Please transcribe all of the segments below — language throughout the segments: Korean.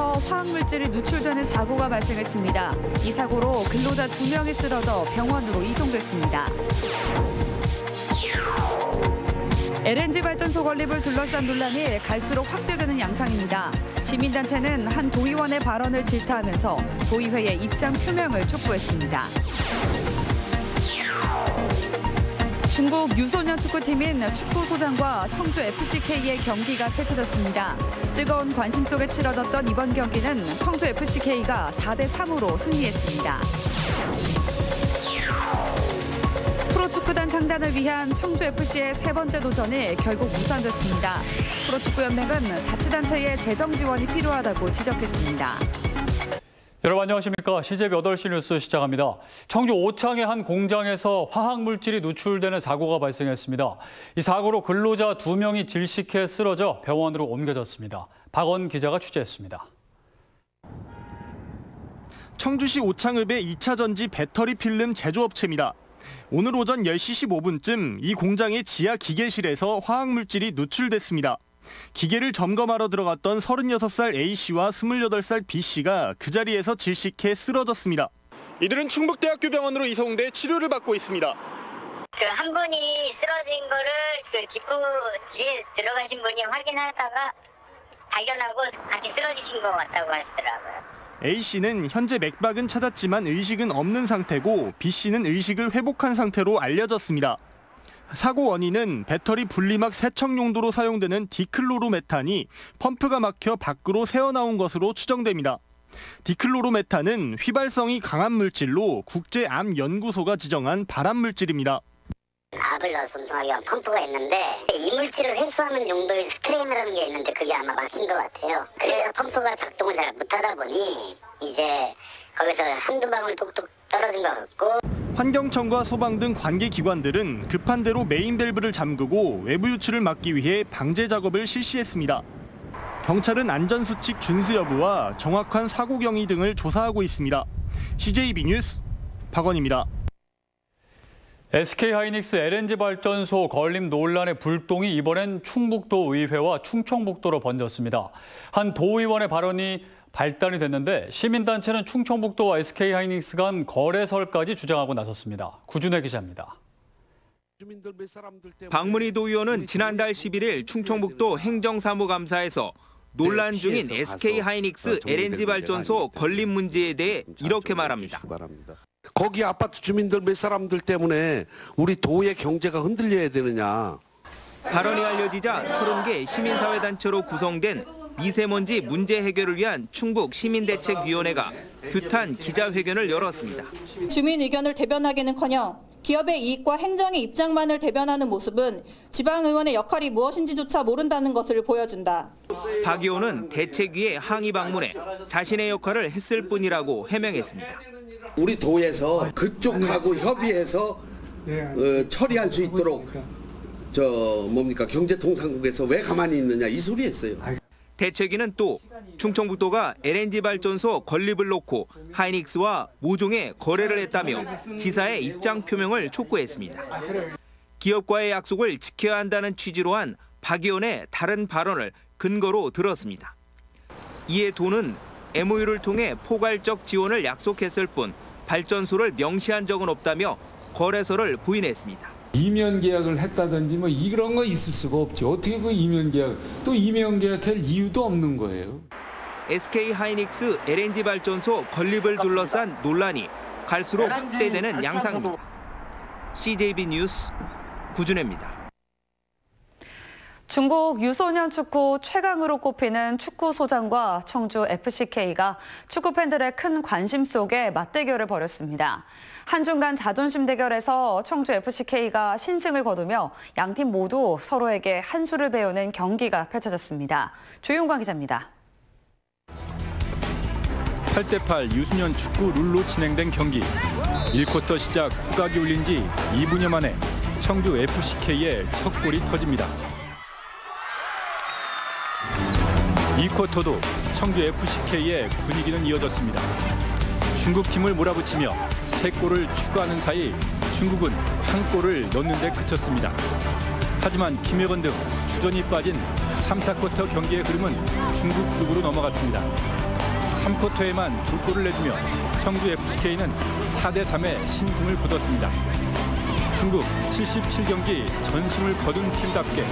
공장에서 화학물질이 누출되는 사고가 발생했습니다. 이 사고로 근로자 2명이 쓰러져 병원으로 이송됐습니다. LNG 발전소 건립을 둘러싼 논란이 갈수록 확대되는 양상입니다. 시민단체는 한 도의원의 발언을 질타하면서 도의회의 입장 표명을 촉구했습니다. 중국 유소년 축구팀인 축구소장과 청주 FCK의 경기가 펼쳐졌습니다. 뜨거운 관심 속에 치러졌던 이번 경기는 청주 FCK가 4대3으로 승리했습니다. 프로축구단 창단을 위한 청주 FC의 세 번째 도전이 결국 무산됐습니다. 프로축구연맹은 자치단체의 재정 지원이 필요하다고 지적했습니다. 여러분 안녕하십니까. CJB 8시 뉴스 시작합니다. 청주 오창의 한 공장에서 화학물질이 누출되는 사고가 발생했습니다. 이 사고로 근로자 2명이 질식해 쓰러져 병원으로 옮겨졌습니다. 박원 기자가 취재했습니다. 청주시 오창읍의 2차 전지 배터리 필름 제조업체입니다. 오늘 오전 10시 15분쯤 이 공장의 지하 기계실에서 화학물질이 누출됐습니다. 기계를 점검하러 들어갔던 36살 A씨와 28살 B씨가 그 자리에서 질식해 쓰러졌습니다. 이들은 충북대학교 병원으로 이송돼 치료를 받고 있습니다. 한 분이 쓰러진 거를 뒷부 뒤에 들어가신 분이 확인하다가 발견하고 같이 쓰러지신 것 같다고 하시더라고요. A씨는 현재 맥박은 찾았지만 의식은 없는 상태고 B씨는 의식을 회복한 상태로 알려졌습니다. 사고 원인은 배터리 분리막 세척 용도로 사용되는 디클로로메탄이 펌프가 막혀 밖으로 새어나온 것으로 추정됩니다. 디클로로메탄은 휘발성이 강한 물질로 국제암연구소가 지정한 발암물질입니다. 압을 넣어서 운송하기 위한 펌프가 있는데 이 물질을 회수하는 용도의 스트레인이라는 게 있는데 그게 아마 막힌 것 같아요. 그래서 펌프가 작동을 잘 못하다 보니 이제 거기서 한두 방울 뚝뚝 떨어진 것 같고. 환경청과 소방 등 관계기관들은 급한 대로 메인 밸브를 잠그고 외부 유출을 막기 위해 방제 작업을 실시했습니다. 경찰은 안전수칙 준수 여부와 정확한 사고 경위 등을 조사하고 있습니다. CJB 뉴스 박원입니다. SK하이닉스 LNG 발전소 건립 논란의 불똥이 이번엔 충북도 의회와 충청북도로 번졌습니다. 한 도의원의 발언이 발단이 됐는데 시민단체는 충청북도와 SK하이닉스 간 거래설까지 주장하고 나섰습니다. 구준혜 기자입니다. 박문희 도의원은 지난달 11일 충청북도 행정사무감사에서 논란 중인 SK하이닉스 LNG 발전소 건립 문제에 대해 이렇게 말합니다. 거기 아파트 주민들 몇 사람들 때문에 우리 도의 경제가 흔들려야 되느냐. 발언이 알려지자 30개 시민사회단체로 구성된 미세먼지 문제 해결을 위한 충북 시민대책위원회가 규탄 기자회견을 열었습니다. 주민 의견을 대변하기는커녕 기업의 이익과 행정의 입장만을 대변하는 모습은 지방의원의 역할이 무엇인지조차 모른다는 것을 보여준다. 박 의원은 대책위에 항의 방문해 자신의 역할을 했을 뿐이라고 해명했습니다. 우리 도에서 그쪽하고 협의해서 처리할 수 있도록 경제통상국에서 왜 가만히 있느냐 이 소리 했어요. 대책위는 또 충청북도가 LNG 발전소 건립을 놓고 하이닉스와 모종의 거래를 했다며 지사의 입장 표명을 촉구했습니다. 기업과의 약속을 지켜야 한다는 취지로 한 박 의원의 다른 발언을 근거로 들었습니다. 이에 도는 MOU를 통해 포괄적 지원을 약속했을 뿐 발전소를 명시한 적은 없다며 거래설을 부인했습니다. 이면 계약을 했다든지 뭐 이런 거 있을 수가 없죠. 어떻게 그 이면 계약, 또 이면 계약할 이유도 없는 거예요. SK하이닉스 LNG 발전소 건립을 둘러싼 논란이 갈수록 확대되는 양상입니다. CJB 뉴스 구준혜입니다. 중국 유소년 축구 최강으로 꼽히는 축구소장과 청주 FCK가 축구팬들의 큰 관심 속에 맞대결을 벌였습니다. 한중간 자존심 대결에서 청주 FCK가 신승을 거두며 양팀 모두 서로에게 한 수를 배우는 경기가 펼쳐졌습니다. 조용광 기자입니다. 8대8 유소년 축구 룰로 진행된 경기. 1쿼터 시작 후각이 울린 지 2분여 만에 청주 FCK의 첫 골이 터집니다. 2쿼터도 청주 FCK의 분위기는 이어졌습니다. 중국팀을 몰아붙이며 3골을 추가하는 사이 중국은 한 골을 넣는 데 그쳤습니다. 하지만 김혜건 등 주전이 빠진 3, 4쿼터 경기의 흐름은 중국 쪽으로 넘어갔습니다. 3쿼터에만 2골을 내주며 청주 FCK는 4대3의 신승을 거뒀습니다. 중국 77경기 전승을 거둔 팀답게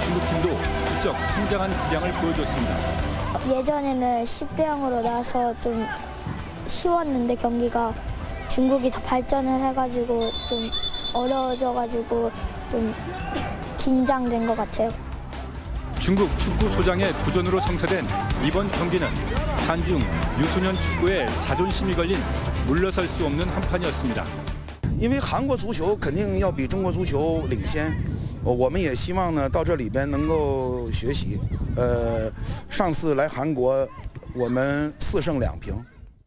중국팀도 부쩍 성장한 기량을 보여줬습니다. 예전에는 10대 0으로 나서 좀 쉬웠는데 경기가 중국이 더 발전을 해가지고 좀 어려워져가지고 좀 긴장된 것 같아요. 중국 축구 소장의 도전으로 성사된 이번 경기는 한중 유소년 축구의 자존심이 걸린 물러설 수 없는 한판이었습니다. 因为韩国足球肯定要比中国足球领先，我们也希望呢到这里边能够学习。上次来韩国，我们4胜2平。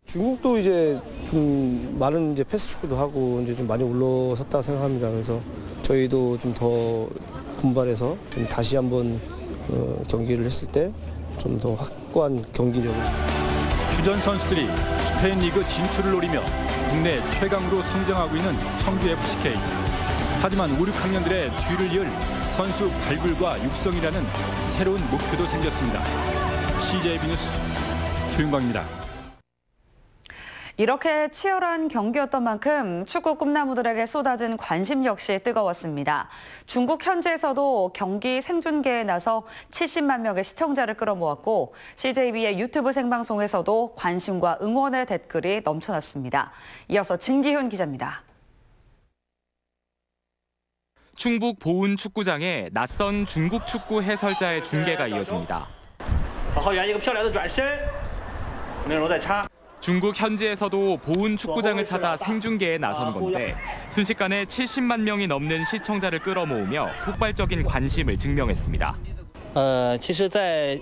중국도 이제 좀 많은 이제 패스 축구도 하고 이제 좀 많이 올라섰다 생각합니다. 그래서 저희도 좀 더 분발해서 좀 다시 한번 경기를 했을 때 좀 더 확고한 경기력을. 주전 선수들이 스페인 리그 진출을 노리며 국내 최강으로 성장하고 있는 청주 FCK. 하지만 5, 6학년들의 뒤를 이을 선수 발굴과 육성이라는 새로운 목표도 생겼습니다. CJB 뉴스 조윤광입니다. 이렇게 치열한 경기였던 만큼 축구 꿈나무들에게 쏟아진 관심 역시 뜨거웠습니다. 중국 현지에서도 경기 생중계에 나서 70만 명의 시청자를 끌어모았고 CJB의 유튜브 생방송에서도 관심과 응원의 댓글이 넘쳐났습니다. 이어서 진기훈 기자입니다. 충북 보은 축구장에 낯선 중국 축구 해설자의 중계가 이어집니다. 중국 현지에서도 보은 축구장을 찾아 생중계에 나선 건데 순식간에 70만 명이 넘는 시청자를 끌어모으며 폭발적인 관심을 증명했습니다. 其实在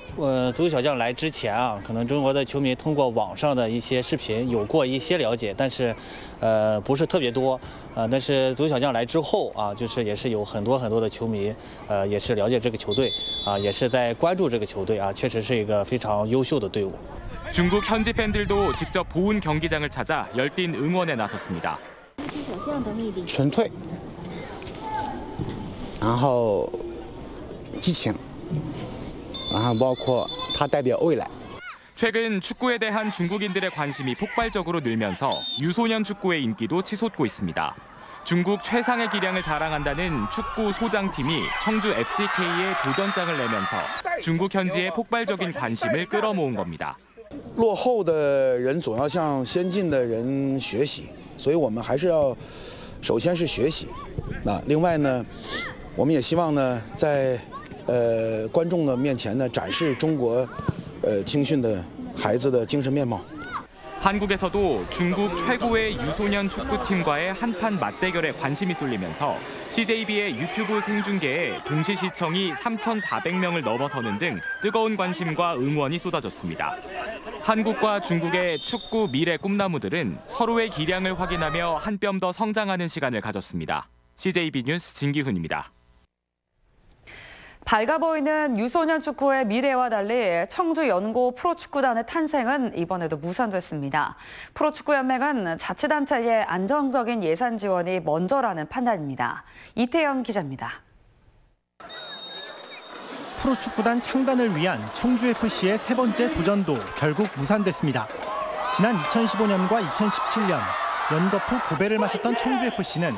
足球小将来之前啊，可能中国的球迷通过网上的一些视频有过一些了解，但是不是特别多。但是足球小将来之后啊，就是也是有很多的球迷也是了解这个球队啊，也是在关注这个球队啊，确实是一个非常优秀的队伍。 중국 현지 팬들도 직접 보은 경기장을 찾아 열띤 응원에 나섰습니다. 纯粹，然后激情，然后包括它代表未来。 최근 축구에 대한 중국인들의 관심이 폭발적으로 늘면서 유소년 축구의 인기도 치솟고 있습니다. 중국 최상의 기량을 자랑한다는 축구 소장팀이 청주 FCK에 도전장을 내면서 중국 현지의 폭발적인 관심을 끌어모은 겁니다. 落后的人总要向先进的人学习，所以我们还是要首先是学习。那另外呢，我们也希望呢，在观众的面前呢，展示中国青训的孩子的精神面貌。 한국에서도 중국 최고의 유소년 축구팀과의 한판 맞대결에 관심이 쏠리면서 CJB의 유튜브 생중계에 동시 시청이 3,400명을 넘어서는 등 뜨거운 관심과 응원이 쏟아졌습니다. 한국과 중국의 축구 미래 꿈나무들은 서로의 기량을 확인하며 한 뼘 더 성장하는 시간을 가졌습니다. CJB 뉴스 진기훈입니다. 밝아 보이는 유소년 축구의 미래와 달리 청주 연고 프로축구단의 탄생은 이번에도 무산됐습니다. 프로축구연맹은 자치단체의 안정적인 예산 지원이 먼저라는 판단입니다. 이태현 기자입니다. 프로축구단 창단을 위한 청주FC의 세 번째 도전도 결국 무산됐습니다. 지난 2015년과 2017년 연거푸 고배를 마셨던 청주FC는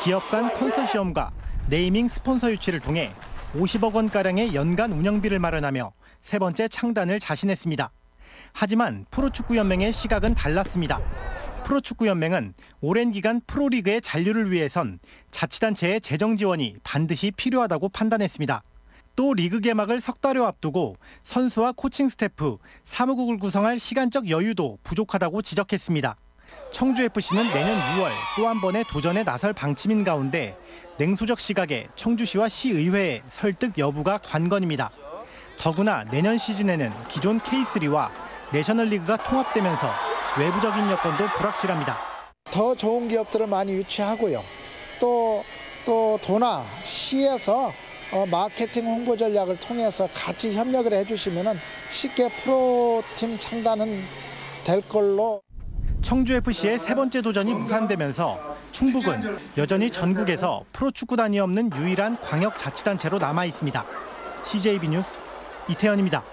기업 간 컨소시엄과 네이밍 스폰서 유치를 통해 50억 원가량의 연간 운영비를 마련하며 세 번째 창단을 자신했습니다. 하지만 프로축구연맹의 시각은 달랐습니다. 프로축구연맹은 오랜 기간 프로리그의 잔류를 위해선 자치단체의 재정 지원이 반드시 필요하다고 판단했습니다. 또 리그 개막을 석 달여 앞두고 선수와 코칭 스태프, 사무국을 구성할 시간적 여유도 부족하다고 지적했습니다. 청주FC는 내년 6월 또 한 번의 도전에 나설 방침인 가운데 냉소적 시각에 청주시와 시의회의 설득 여부가 관건입니다. 더구나 내년 시즌에는 기존 K3와 내셔널리그가 통합되면서 외부적인 여건도 불확실합니다. 더 좋은 기업들을 많이 유치하고요. 또 도나 시에서 마케팅 홍보 전략을 통해서 같이 협력을 해주시면 쉽게 프로팀 창단은 될 걸로. 청주FC의 세 번째 도전이 무산되면서 충북은 여전히 전국에서 프로축구단이 없는 유일한 광역자치단체로 남아 있습니다. CJB 뉴스 이태현입니다.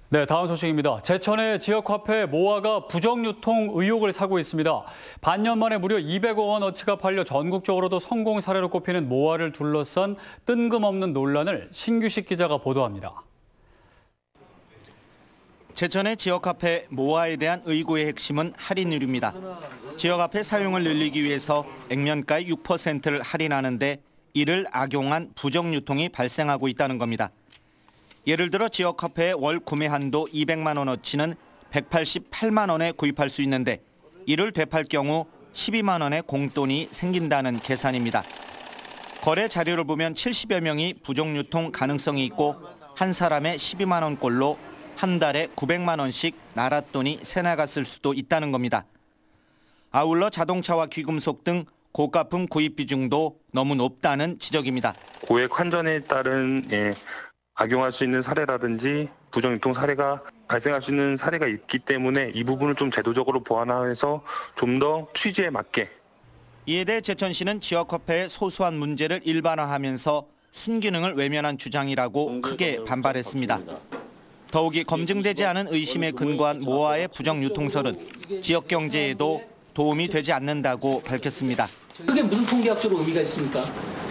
네, 다음 소식입니다. 제천의 지역화폐 모아가 부정유통 의혹을 사고 있습니다. 반년 만에 무려 200억 원어치가 팔려 전국적으로도 성공 사례로 꼽히는 모아를 둘러싼 뜬금없는 논란을 신규식 기자가 보도합니다. 제천의 지역화폐 모아에 대한 의구의 핵심은 할인율입니다. 지역화폐 사용을 늘리기 위해서 액면가의 6%를 할인하는데 이를 악용한 부정유통이 발생하고 있다는 겁니다. 예를 들어 지역화폐의 월 구매 한도 200만 원어치는 188만 원에 구입할 수 있는데 이를 되팔 경우 12만 원의 공돈이 생긴다는 계산입니다. 거래 자료를 보면 70여 명이 부정유통 가능성이 있고 한 사람의 12만 원꼴로 한 달에 900만 원씩 나랏돈이 새나갔을 수도 있다는 겁니다. 아울러 자동차와 귀금속 등 고가품 구입 비중도 너무 높다는 지적입니다. 고액 환전에 따른 악용할 수 있는 사례라든지 부정유통 사례가 발생할 수 있는 사례가 있기 때문에 이 부분을 좀 제도적으로 보완해서 좀 더 취지에 맞게. 이에 대해 제천시는 지역화폐의 소소한 문제를 일반화하면서 순기능을 외면한 주장이라고 크게 반발했습니다. 더욱이 검증되지 않은 의심에 근거한 모아의 부정유통설은 지역 경제에도 도움이 되지 않는다고 밝혔습니다. 그게 무슨 통계학적으로 의미가 있습니까?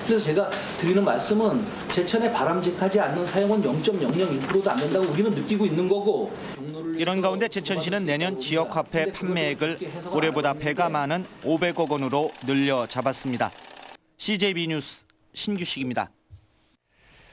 그래서 제가 드리는 말씀은 제천에 바람직하지 않는 사용은 0.002%도 안 된다고 우리는 느끼고 있는 거고. 이런 가운데 제천시는 내년 지역화폐 판매액을 올해보다 배가 많은 500억 원으로 늘려 잡았습니다. CJB 뉴스 신규식입니다.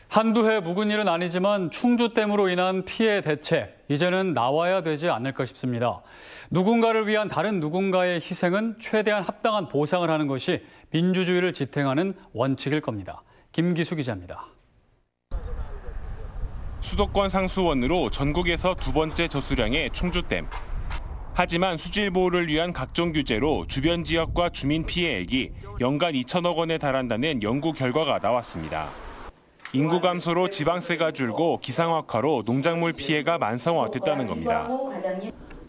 한두 해 묵은 일은 아니지만 충주댐으로 인한 피해 대책, 이제는 나와야 되지 않을까 싶습니다. 누군가를 위한 다른 누군가의 희생은 최대한 합당한 보상을 하는 것이 민주주의를 지탱하는 원칙일 겁니다. 김기수 기자입니다. 수도권 상수원으로 전국에서 두 번째 저수량의 충주댐. 하지만 수질 보호를 위한 각종 규제로 주변 지역과 주민 피해액이 연간 2천억 원에 달한다는 연구 결과가 나왔습니다. 인구 감소로 지방세가 줄고 기상악화로 농작물 피해가 만성화됐다는 겁니다.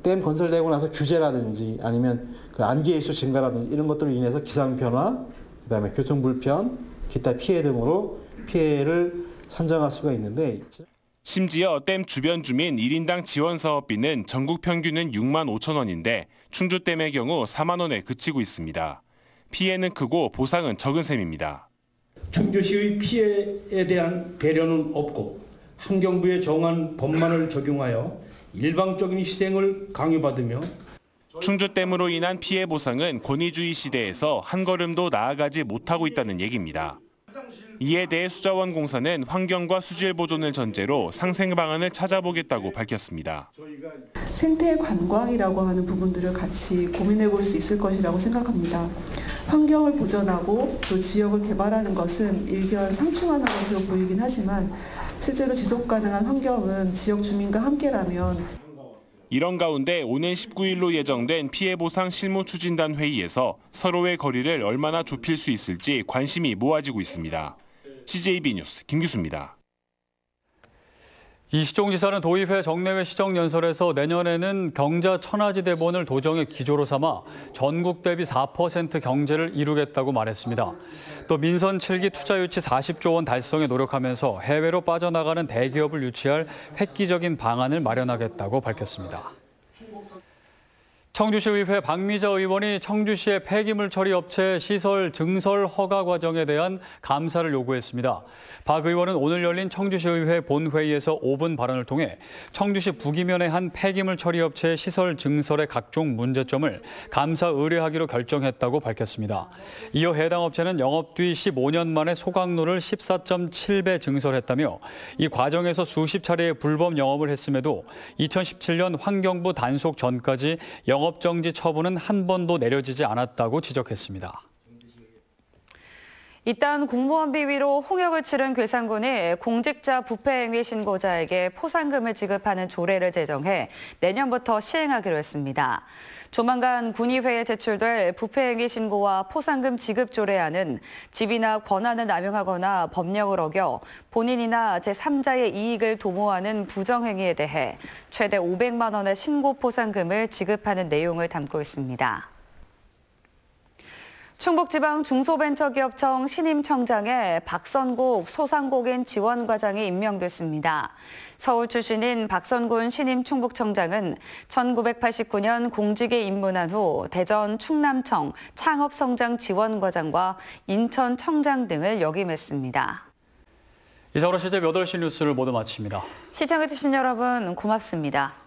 댐 건설되고 나서 규제라든지 아니면 그 안개 일수 증가라든지 이런 것들로 인해서 기상 변화, 그다음에 교통 불편, 기타 피해 등으로 피해를 산정할 수가 있는데 심지어 댐 주변 주민 1인당 지원 사업비는 전국 평균은 6만 5천 원인데 충주댐의 경우 4만 원에 그치고 있습니다. 피해는 크고 보상은 적은 셈입니다. 충주시의 피해에 대한 배려는 없고 환경부의 정한 법만을 적용하여 일방적인 희생을 강요받으며 충주댐으로 인한 피해 보상은 권위주의 시대에서 한 걸음도 나아가지 못하고 있다는 얘기입니다. 이에 대해 수자원공사는 환경과 수질 보존을 전제로 상생 방안을 찾아보겠다고 밝혔습니다. 생태 관광이라고 하는 부분들을 같이 고민해 볼 수 있을 것이라고 생각합니다. 환경을 보존하고 또 지역을 개발하는 것은 일견상충하는 것으로 보이긴 하지만 실제로 지속 가능한 환경은 지역 주민과 함께라면 이런 가운데 오는 19일로 예정된 피해보상 실무추진단 회의에서 서로의 거리를 얼마나 좁힐 수 있을지 관심이 모아지고 있습니다. CJB 뉴스 김규수입니다. 이시종 지사는 도의회 정례회 시정연설에서 내년에는 경자 천하지대본을 도정의 기조로 삼아 전국 대비 4% 경제를 이루겠다고 말했습니다. 또 민선 7기 투자 유치 40조 원 달성에 노력하면서 해외로 빠져나가는 대기업을 유치할 획기적인 방안을 마련하겠다고 밝혔습니다. 청주시의회 박미자 의원이 청주시의 폐기물 처리 업체 시설 증설 허가 과정에 대한 감사를 요구했습니다. 박 의원은 오늘 열린 청주시의회 본회의에서 5분 발언을 통해 청주시 북이면의 한 폐기물 처리 업체의 시설 증설의 각종 문제점을 감사 의뢰하기로 결정했다고 밝혔습니다. 이어 해당 업체는 영업 뒤 15년 만에 소각로를 14.7배 증설했다며 이 과정에서 수십 차례의 불법 영업을 했음에도 2017년 환경부 단속 전까지 영업정지 처분은 한 번도 내려지지 않았다고 지적했습니다. 이딴 공무원 비위로 홍역을 치른 괴산군이 공직자 부패행위 신고자에게 포상금을 지급하는 조례를 제정해 내년부터 시행하기로 했습니다. 조만간 군의회에 제출될 부패행위 신고와 포상금 지급 조례안은 직위나 권한을 남용하거나 법령을 어겨 본인이나 제3자의 이익을 도모하는 부정행위에 대해 최대 500만 원의 신고 포상금을 지급하는 내용을 담고 있습니다. 충북지방 중소벤처기업청 신임청장에 박선국 소상공인 지원과장이 임명됐습니다. 서울 출신인 박선군 신임 충북청장은 1989년 공직에 입문한 후 대전 충남청 창업성장지원과장과 인천청장 등을 역임했습니다. 이상으로 시제 8시 뉴스를 모두 마칩니다. 시청해주신 여러분 고맙습니다.